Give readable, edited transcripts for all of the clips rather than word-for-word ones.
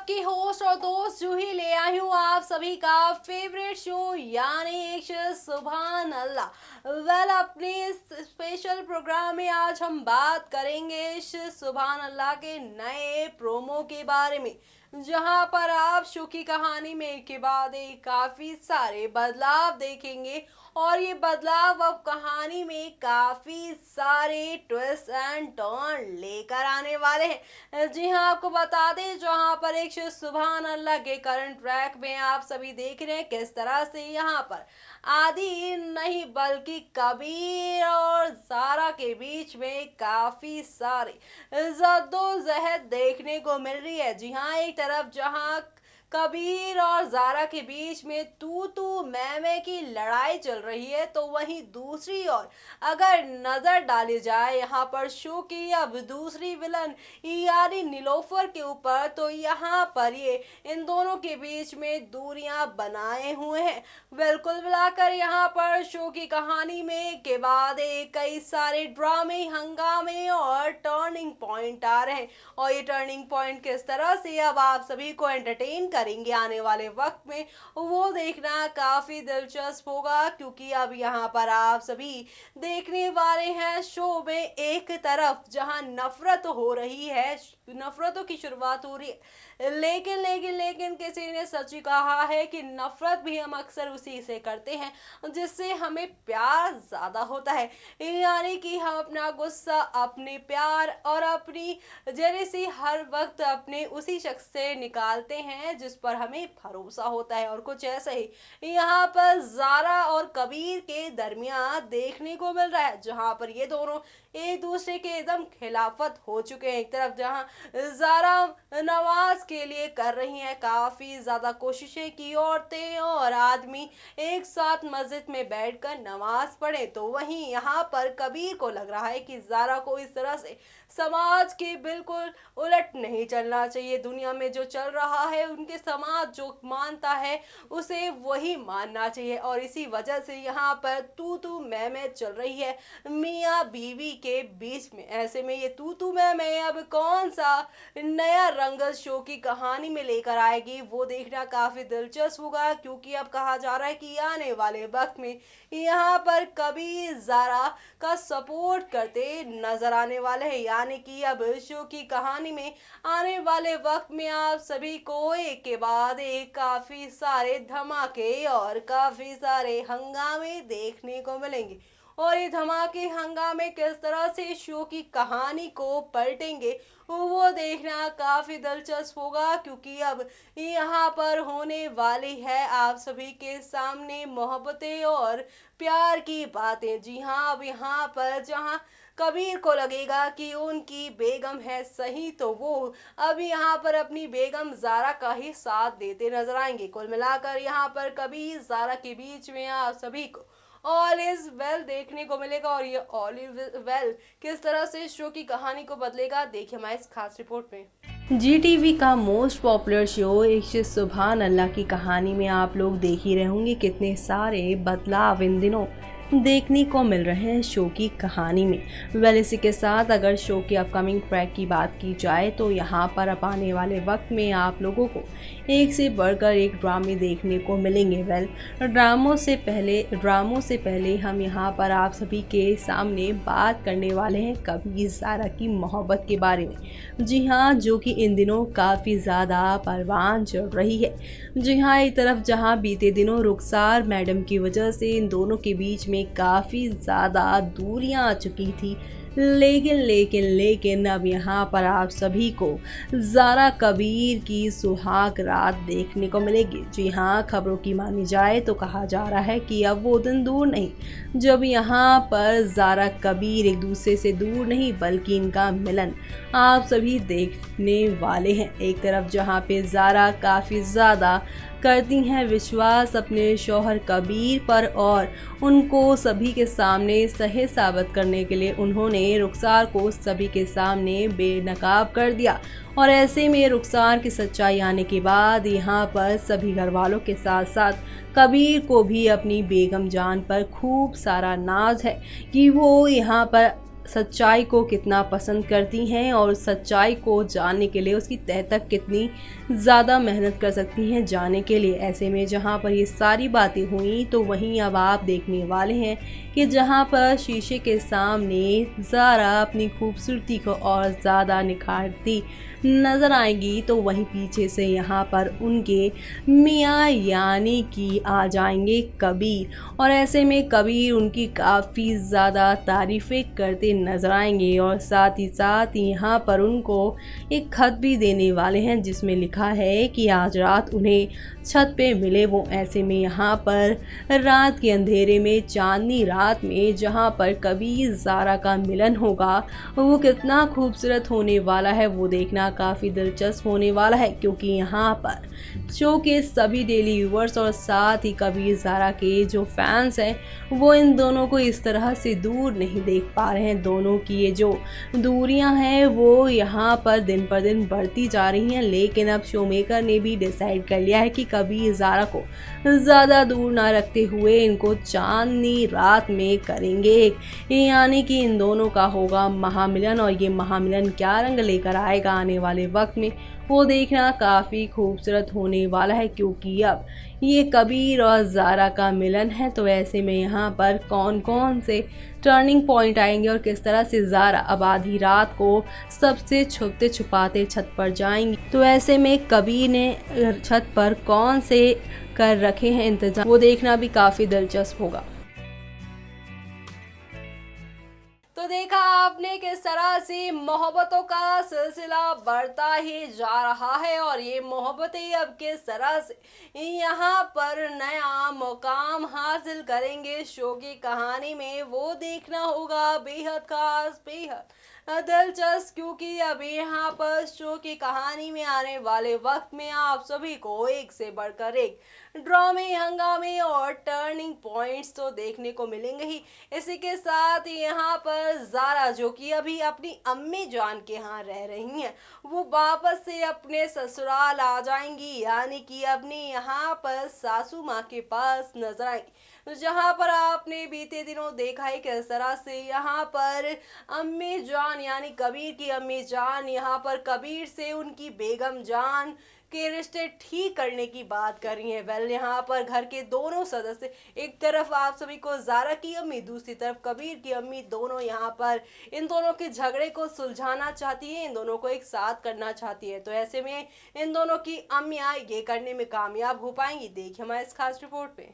आपकी होस्ट और दोस्त जूही ले आई हूँ आप सभी का फेवरेट शो यानी इश्क सुभान अल्लाह। अपने इस स्पेशल प्रोग्राम में आज हम बात करेंगे इश्क सुभान अल्लाह के नए प्रोमो के बारे में, जहां पर आप शो की कहानी में एक के बाद एक काफी सारे बदलाव देखेंगे और ये बदलाव अब कहानी में काफी सारे ट्विस्ट एंड टर्न लेकर आने वाले हैं। जी हाँ, आपको बता दें जहाँ पर एक सुभान अल्लाह के करंट ट्रैक में आप सभी देख रहे हैं किस तरह से यहाँ पर आदि नहीं बल्कि कबीर और सारा के बीच में काफी सारी जद्दोजहद देखने को मिल रही है। जी हाँ, एक तरफ जहाँ कबीर और जारा के बीच में तू मैं की लड़ाई चल रही है, तो वहीं दूसरी ओर अगर नजर डाली जाए यहाँ पर शो की अब दूसरी विलन यानी नीलोफर के ऊपर, तो यहाँ पर ये इन दोनों के बीच में दूरियां बनाए हुए हैं। बिल्कुल मिलाकर यहाँ पर शो की कहानी में के बाद एक कई सारे ड्रामे, हंगामे और टर्निंग पॉइंट आ रहे हैं और ये टर्निंग पॉइंट किस तरह से अब आप सभी को एंटरटेन करेंगे आने वाले वक्त में, वो देखना काफी दिलचस्प होगा। क्योंकि अब यहाँ पर आप सभी देखने वाले हैं शो में एक तरफ जहाँ नफरत हो रही है, नफरतों की शुरुआत हो रही है, लेकिन किसी ने सच ही कहा है कि नफरत भी हम अक्सर उसी से करते हैं जिससे हमें प्यार ज्यादा होता है। यानी कि हम अपना गुस्सा, अपने प्यार और अपनी जेलसी हर वक्त अपने उसी शख्स से निकालते हैं जिस पर हमें भरोसा होता है। और कुछ ऐसा ही यहाँ पर जारा और कबीर के दरमियान देखने को मिल रहा है, जहाँ पर ये दोनों एक दूसरे के एकदम खिलाफत हो चुके हैं। एक तरफ जहाँ जारा नमाज के लिए कर रही हैं काफी ज्यादा कोशिशें कि औरतें और आदमी एक साथ मस्जिद में बैठकर नमाज पढ़े, तो वहीं यहाँ पर कबीर को लग रहा है कि जारा को इस तरह से समाज के बिल्कुल उलट नहीं चलना चाहिए। दुनिया में जो चल रहा है, उनके समाज जो मानता है उसे वही मानना चाहिए और इसी वजह से यहाँ पर तू मैं चल रही है मियाँ बीवी के बीच में। ऐसे में ये तू मैं अब कौन सा नया रंग शो की कहानी में लेकर आएगी, वो देखना काफी दिलचस्प होगा। क्योंकि अब कहा जा रहा है कि आने वाले वक्त में यहाँ पर कबीर जारा का सपोर्ट करते नजर आने वाले हैं। यानी कि अब शो की कहानी में आने वाले वक्त में आप सभी को एक के बाद एक काफी सारे धमाके और काफी सारे हंगामे देखने को मिलेंगे और ये धमाके हंगामे किस तरह से शो की कहानी को पलटेंगे, वो देखना काफी दिलचस्प होगा। क्योंकि अब यहाँ पर होने वाली है आप सभी के सामने मोहब्बतें और प्यार की बातें। जी हाँ, अब यहाँ पर जहाँ कबीर को लगेगा कि उनकी बेगम है सही, तो वो अब यहाँ पर अपनी बेगम जारा का ही साथ देते नजर आएंगे। कुल मिलाकर यहाँ पर कबीर जारा के बीच में आप सभी को ऑल इज वेल देखने को मिलेगा और ये ऑल इज वेल किस तरह से शो की कहानी को बदलेगा, देखिए हमारी इस खास रिपोर्ट में। जी टीवी का मोस्ट पॉपुलर शो इश्क सुभान अल्लाह की कहानी में आप लोग देख ही रहे होंगे कितने सारे बदलाव इन दिनों देखने को मिल रहे हैं शो की कहानी में। इसी के साथ अगर शो के अपकमिंग ट्रैक की बात की जाए, तो यहाँ पर अब आने वाले वक्त में आप लोगों को एक से बढ़कर एक ड्रामे देखने को मिलेंगे। ड्रामों से पहले हम यहाँ पर आप सभी के सामने बात करने वाले हैं कबीर जारा की मोहब्बत के बारे में। जी हाँ, जो कि इन दिनों काफ़ी ज़्यादा परवान चल रही है। जी हाँ, एक तरफ जहाँ बीते दिनों रुखसार मैडम की वजह से इन दोनों के बीच में काफ़ी ज़्यादा दूरियां आ चुकी थी, लेकिन अब यहाँ पर आप सभी को जारा कबीर की सुहाग रात देखने को मिलेगी। जी हाँ, खबरों की मानी जाए तो कहा जा रहा है कि अब वो दिन दूर नहीं जब यहाँ पर जारा कबीर एक दूसरे से दूर नहीं बल्कि इनका मिलन आप सभी देखने वाले हैं। एक तरफ जहाँ पे जारा काफ़ी ज़्यादा करती हैं विश्वास अपने शौहर कबीर पर और उनको सभी के सामने सही साबित करने के लिए उन्होंने रुखसार को सभी के सामने बेनकाब कर दिया। और ऐसे में रुखसार की सच्चाई आने के बाद यहाँ पर सभी घर वालों के साथ साथ कबीर को भी अपनी बेगम जान पर खूब सारा नाज है कि वो यहाँ पर सच्चाई को कितना पसंद करती हैं और सच्चाई को जानने के लिए उसकी तह तक कितनी ज़्यादा मेहनत कर सकती हैं जानने के लिए। ऐसे में जहाँ पर ये सारी बातें हुई तो वहीं अब आप देखने वाले हैं कि जहाँ पर शीशे के सामने ज़ारा अपनी खूबसूरती को और ज़्यादा निखारती नज़र आएंगी तो वहीं पीछे से यहाँ पर उनके मियाँ यानी कि आ जाएंगे कबीर, और ऐसे में कबीर उनकी काफ़ी ज़्यादा तारीफ़ें करते नज़र आएंगे और साथ ही साथ यहाँ पर उनको एक खत भी देने वाले हैं जिसमें लिखा है कि आज रात उन्हें छत पे मिले वो। ऐसे में यहाँ पर रात के अंधेरे में चांदनी रात में जहाँ पर कबीर ज़ारा का मिलन होगा वो कितना खूबसूरत होने वाला है वो देखना काफ़ी दिलचस्प होने वाला है, क्योंकि यहाँ पर शो के सभी डेली व्यूअर्स और साथ ही कबीर ज़ारा के जो फैंस हैं वो इन दोनों को इस तरह से दूर नहीं देख पा रहे हैं। दोनों की ये जो दूरियां हैं वो यहाँ पर दिन पर दिन बढ़ती जा रही हैं, लेकिन अब शो मेकर ने भी डिसाइड कर लिया है कि कबीर ज़ारा को ज़्यादा दूर ना रखते हुए इनको चांदनी रात में करेंगे, यानी कि इन दोनों का होगा महामिलन। और ये महामिलन क्या रंग लेकर आएगा आने वाले वक्त में वो देखना काफ़ी खूबसूरत होने वाला है, क्योंकि अब ये कबीर और ज़ारा का मिलन है। तो ऐसे में यहाँ पर कौन कौन से टर्निंग पॉइंट आएंगे और किस तरह से ज़ारा अब आधी रात को सबसे छुपते छुपाते छत पर जाएंगी, तो ऐसे में कबीर ने छत पर कौन से कर रखे हैं इंतजाम वो देखना भी काफ़ी दिलचस्प होगा। तो देखा आपने किस तरह से मोहब्बतों का सिलसिला बढ़ता ही जा रहा है और ये मोहब्बतें अब किस तरह से यहाँ पर नया मुकाम हासिल करेंगे शो की कहानी में वो देखना होगा बेहद खास बेहद दिलचस्प, क्योंकि अभी यहाँ पर शो की कहानी में आने वाले वक्त में आप सभी को एक से बढ़कर एक ड्रामे हंगामे और टर्निंग पॉइंट्स तो देखने को मिलेंगे ही। इसी के साथ यहाँ पर ज़ारा जो कि अभी अपनी अम्मी जान के यहाँ रह रही हैं वो वापस से अपने ससुराल आ जाएंगी, यानी कि अपनी यहाँ पर सासू माँ के पास नजर आएंगी, जहाँ पर आपने बीते दिनों देखा है किस तरह से यहाँ पर अम्मी जान यानी कबीर की अम्मी जान यहाँ पर कबीर से उनकी बेगम जान के रिश्ते ठीक करने की बात कर रही हैं। वेल यहाँ पर घर के दोनों सदस्य, एक तरफ आप सभी को ज़ारा की अम्मी, दूसरी तरफ कबीर की अम्मी, दोनों यहाँ पर इन दोनों के झगड़े को सुलझाना चाहती है, इन दोनों को एक साथ करना चाहती है। तो ऐसे में इन दोनों की अम्मियाँ ये करने में कामयाब हो पाएंगी, देखिए हमारे इस खास रिपोर्ट पे।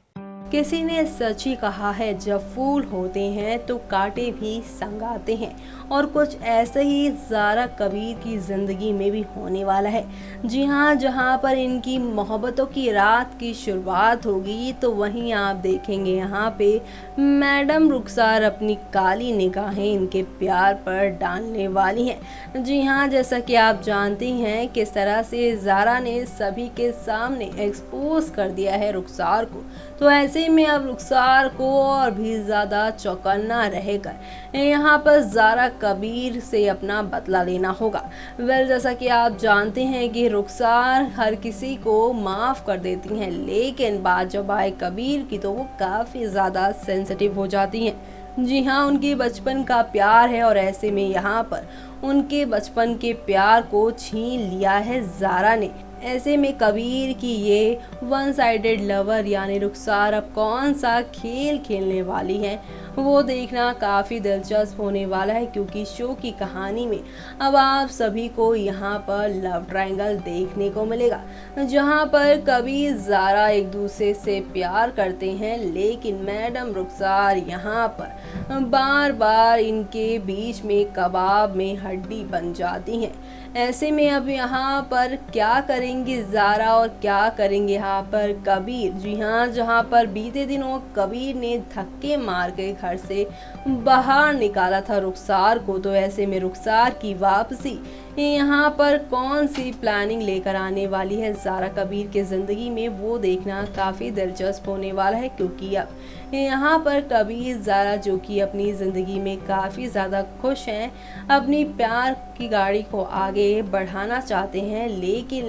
किसी ने सच ही कहा है, जब फूल होते हैं तो कांटे भी संग आते हैं, और कुछ ऐसे ही ज़ारा कबीर की ज़िंदगी में भी होने वाला है। जी हाँ, जहाँ पर इनकी मोहब्बतों की रात की शुरुआत होगी तो वहीं आप देखेंगे यहाँ पे मैडम रुखसार अपनी काली निगाहें इनके प्यार पर डालने वाली हैं। जी हाँ, जैसा कि आप जानते हैं किस तरह से ज़ारा ने सभी के सामने एक्सपोज कर दिया है रुखसार को, तो ऐसे में अब रुखसार को और भी ज़्यादा चौकन्ना रहेकर यहाँ पर ज़ारा कबीर से अपना बदला लेना होगा। वेल जैसा कि आप जानते हैं कि रुखसार हर किसी को माफ़ कर देती हैं, लेकिन बात जब आए कबीर की तो वो काफ़ी ज़्यादा सेंसिटिव हो जाती हैं। जी हाँ, उनके बचपन का प्यार है और ऐसे में यहाँ पर उनके बचपन के प्यार को छीन लिया है ज़ारा ने। ऐसे में कबीर की ये वन साइडेड लवर यानी रुखसार अब कौन सा खेल खेलने वाली है वो देखना काफ़ी दिलचस्प होने वाला है, क्योंकि शो की कहानी में अब आप सभी को यहाँ पर लव ट्रायंगल देखने को मिलेगा, जहाँ पर कबीर ज़ारा एक दूसरे से प्यार करते हैं, लेकिन मैडम रुखसार यहाँ पर बार बार इनके बीच में कबाब में हड्डी बन जाती हैं। ऐसे में अब यहाँ पर क्या करेंगे ज़ारा और क्या करेंगे यहाँ पर कबीर। जी हाँ, जहाँ पर बीते दिनों कबीर ने धक्के मार के घर से बाहर निकाला था रुखसार को, तो ऐसे में रुखसार की वापसी यहाँ पर कौन सी प्लानिंग लेकर आने वाली है ज़ारा कबीर के ज़िंदगी में वो देखना काफ़ी दिलचस्प होने वाला है, क्योंकि अब यहाँ पर कबीर ज़ारा जो कि अपनी ज़िंदगी में काफ़ी ज़्यादा खुश हैं, अपनी प्यार की गाड़ी को आगे बढ़ाना चाहते हैं, लेकिन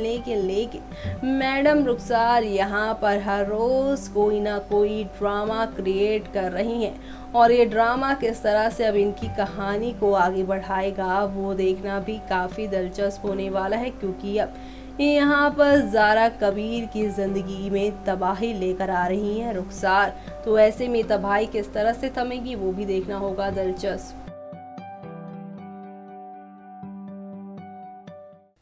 मैडम रुखसार यहाँ पर हर रोज़ कोई ना कोई ड्रामा क्रिएट कर रही हैं और ये ड्रामा किस तरह से अब इनकी कहानी को आगे बढ़ाएगा वो देखना भी काफ़ी दिलचस्प होने वाला है, क्योंकि अब यहाँ पर ज़ारा कबीर की ज़िंदगी में तबाही लेकर आ रही हैं रुखसार। तो ऐसे में तबाही किस तरह से थमेगी वो भी देखना होगा दिलचस्प।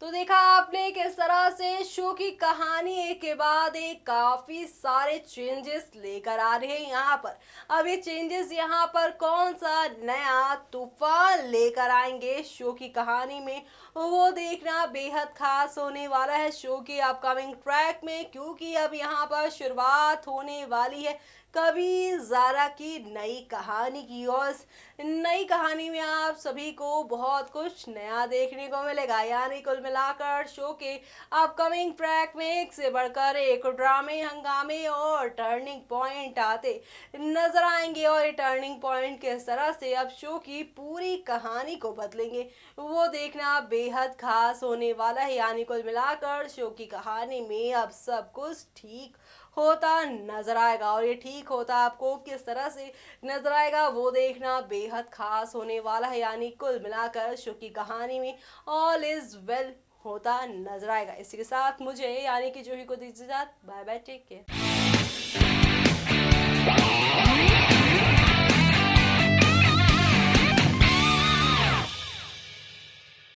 तो देखा आपने किस तरह से शो की कहानी एक के बाद एक काफी सारे चेंजेस लेकर आ रहे हैं यहाँ पर। अब ये चेंजेस यहाँ पर कौन सा नया तूफान लेकर आएंगे शो की कहानी में वो देखना बेहद खास होने वाला है शो के अपकमिंग ट्रैक में, क्योंकि अब यहाँ पर शुरुआत होने वाली है कबीर ज़ारा की नई कहानी की। और नई कहानी में आप सभी को बहुत कुछ नया देखने को मिलेगा, यानी कुल मिलाकर शो के अपकमिंग ट्रैक में एक से बढ़कर एक ड्रामे, हंगामे और टर्निंग पॉइंट आते नजर आएंगे। और ये टर्निंग पॉइंट किस तरह से अब शो की पूरी कहानी को बदलेंगे वो देखना बेहद खास होने वाला है। यानी कुल मिलाकर शो की कहानी में अब सब कुछ ठीक होता नजर आएगा, और ये ठीक होता आपको किस तरह से नजर आएगा वो देखना बेहद खास होने वाला है। यानी कुल मिलाकर शो की कहानी में ऑल इज वेल होता नजर आएगा। इसी के साथ मुझे यानी कि जूही को दीजिए इजाजत। Bye bye, take care.